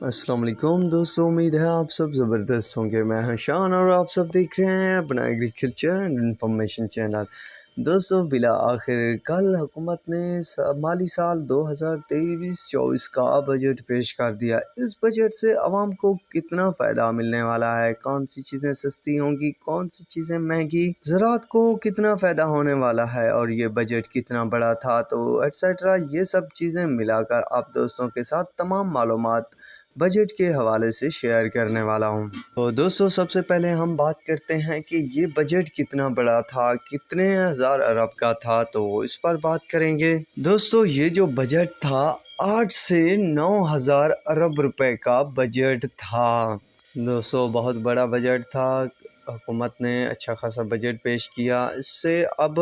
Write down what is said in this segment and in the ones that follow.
السلام علیکم دوستوں، امید ہے آپ سب زبردست ہوں گے۔ میں ہوں شان اور آپ سب دیکھ رہے ہیں اپنا ایگریکلچر اینڈ انفارمیشن چینل۔ دوستوں، بلا آخر کل حکومت نے مالی سال 2023-24 کا بجٹ پیش کر دیا۔ اس بجٹ سے عوام کو کتنا فائدہ ملنے والا ہے، کون سی چیزیں سستی ہوں گی، کون سی چیزیں مہنگی، زراعت کو کتنا فائدہ ہونے والا ہے اور یہ بجٹ کتنا بڑا تھا، تو ایٹسیٹرا، یہ سب چیزیں ملا کر آپ دوستوں کے ساتھ تمام معلومات بجٹ کے حوالے سے شیئر کرنے والا ہوں۔ تو دوستوں، سب سے پہلے ہم بات کرتے ہیں کہ یہ بجٹ کتنا بڑا تھا، کتنے ہزار ارب کا تھا، تو اس پر بات کریں گے۔ دوستوں، یہ جو بجٹ تھا 8 سے 9 ہزار ارب روپے کا بجٹ تھا۔ دوستوں، بہت بڑا بجٹ تھا۔ حکومت نے اچھا خاصا بجٹ پیش کیا۔ اس سے اب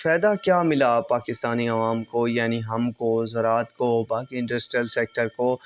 فائدہ کیا ملا پاکستانی عوام کو، یعنی ہم کو، زراعت کو، باقی انڈسٹریل سیکٹر کو،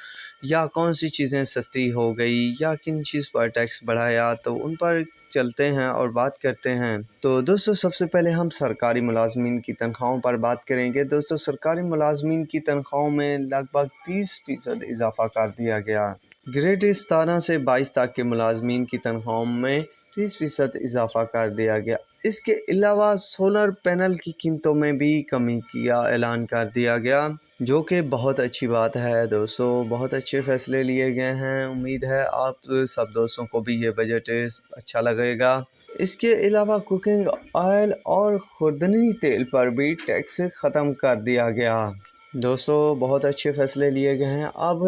یا کون سی چیزیں سستی ہو گئی یا کن چیز پر ٹیکس بڑھایا، تو ان پر چلتے ہیں اور بات کرتے ہیں۔ تو دوستو، سب سے پہلے ہم سرکاری ملازمین کی تنخواہوں پر بات کریں گے۔ دوستو، سرکاری ملازمین کی تنخواہوں میں لگ بھگ 30% اضافہ کر دیا گیا۔ گریڈ 17 سے 22 تک کے ملازمین کی تنخواہوں میں 30% اضافہ کر دیا گیا۔ اس کے علاوہ سولر پینل کی قیمتوں میں بھی کمی کا اعلان کر دیا گیا، جو کہ بہت اچھی بات ہے۔ دوستو، بہت اچھے فیصلے لیے گئے ہیں۔ امید ہے آپ سب دوستوں کو بھی یہ بجٹ اچھا لگے گا۔ اس کے علاوہ کوکنگ آئل اور خوردنی تیل پر بھی ٹیکس ختم کر دیا گیا۔ دوستو، بہت اچھے فیصلے لیے گئے ہیں۔ اب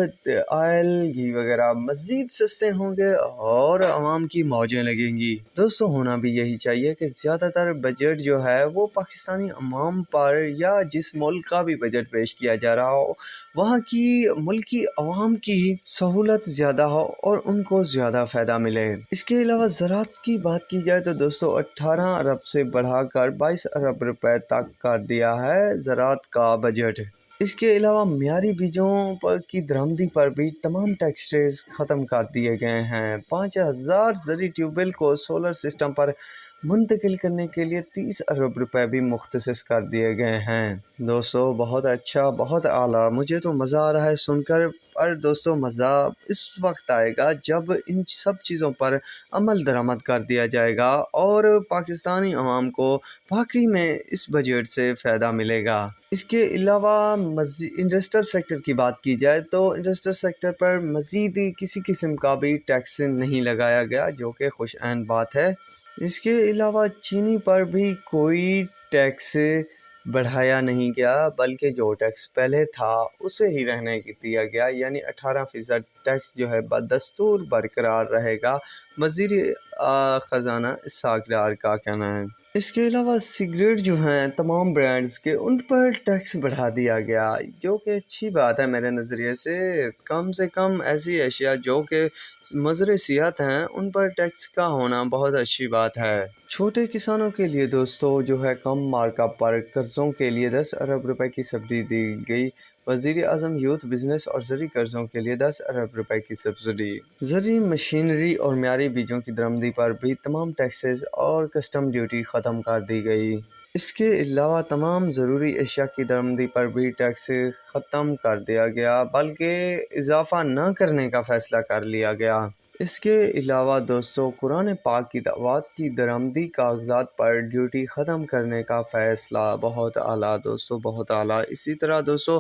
آئل، گھی وغیرہ مزید سستے ہوں گے اور عوام کی موجیں لگیں گی۔ دوستو، ہونا بھی یہی چاہیے کہ زیادہ تر بجٹ جو ہے وہ پاکستانی عوام پر، یا جس ملک کا بھی بجٹ پیش کیا جا رہا ہو، وہاں کی ملکی عوام کی سہولت زیادہ ہو اور ان کو زیادہ فائدہ ملے۔ اس کے علاوہ زراعت کی بات کی جائے تو دوستو، 18 ارب سے بڑھا کر 22 ارب روپے تک کر دیا ہے زراعت کا بجٹ۔ اس کے علاوہ معیاری بیجوں کی درآمدی پر بھی تمام ٹیکسز ختم کر دیے گئے ہیں۔ 5000 زرعی ٹیوب ویل کو سولر سسٹم پر منتقل کرنے کے لیے 30 ارب روپے بھی مختص کر دیے گئے ہیں۔ دوستو، بہت اچھا، بہت اعلیٰ، مجھے تو مزہ آ رہا ہے سن کر۔ پر دوستو، مزہ اس وقت آئے گا جب ان سب چیزوں پر عمل درآمد کر دیا جائے گا اور پاکستانی عوام کو واقعی میں اس بجٹ سے فائدہ ملے گا۔ اس کے علاوہ انڈسٹریل سیکٹر کی بات کی جائے تو انڈسٹریل سیکٹر پر مزید کسی قسم کا بھی ٹیکس نہیں لگایا گیا، جو کہ خوش عین بات ہے۔ اس کے علاوہ چینی پر بھی کوئی ٹیکس بڑھایا نہیں گیا، بلکہ جو ٹیکس پہلے تھا اسے ہی رہنے دیا گیا، یعنی 18% ٹیکس جو ہے بدستور برقرار رہے گا۔ وزیر خزانہ اسحاق ڈار کا کہنا ہے۔ اس کے علاوہ سگریٹ جو ہیں تمام برانڈز کے، ان پر ٹیکس بڑھا دیا گیا، جو کہ اچھی بات ہے میرے نظریے سے۔ کم سے کم ایسی اشیاء جو کہ مضر صحت ہیں، ان پر ٹیکس کا ہونا بہت اچھی بات ہے۔ چھوٹے کسانوں کے لیے دوستو جو ہے کم مارک اپ پر قرضوں کے لیے 10 ارب روپے کی سبسڈی دی گئی۔ وزیر اعظم یوتھ بزنس اور زرعی قرضوں کے لیے 10 ارب روپے کی سبسڈی۔ زرعی مشینری اور معیاری بیجوں کی درآمدی پر بھی تمام ٹیکسز اور کسٹم ڈیوٹی ختم کر دی گئی۔ اس کے علاوہ تمام ضروری اشیاء کی درآمدی پر بھی ٹیکس ختم کر دیا گیا، بلکہ اضافہ نہ کرنے کا فیصلہ کر لیا گیا۔ اس کے علاوہ دوستو، قرآن پاک کی دعوت کی درآمدی کاغذات پر ڈیوٹی ختم کرنے کا فیصلہ بہت اعلیٰ دوستو، بہت اعلیٰ۔ اسی طرح دوستو،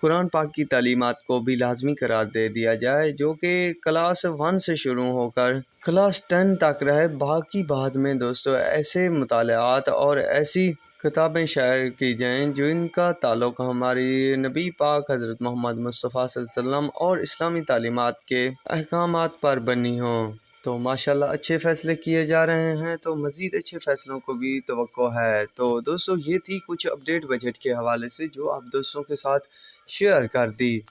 قرآن پاک کی تعلیمات کو بھی لازمی قرار دے دیا جائے، جو کہ کلاس 1 سے شروع ہو کر کلاس 10 تک رہے۔ باقی بعد میں دوستو ایسے مطالعات اور ایسی کتابیں شائع کی جائیں جن کا تعلق ہماری نبی پاک حضرت محمد مصطفیٰ صلی اللہ علیہ وسلم اور اسلامی تعلیمات کے احکامات پر بنی ہوں۔ تو ماشاءاللہ اچھے فیصلے کیے جا رہے ہیں، تو مزید اچھے فیصلوں کو بھی توقع ہے۔ تو دوستو، یہ تھی کچھ اپڈیٹ بجٹ کے حوالے سے جو آپ دوستوں کے ساتھ شیئر کر دی۔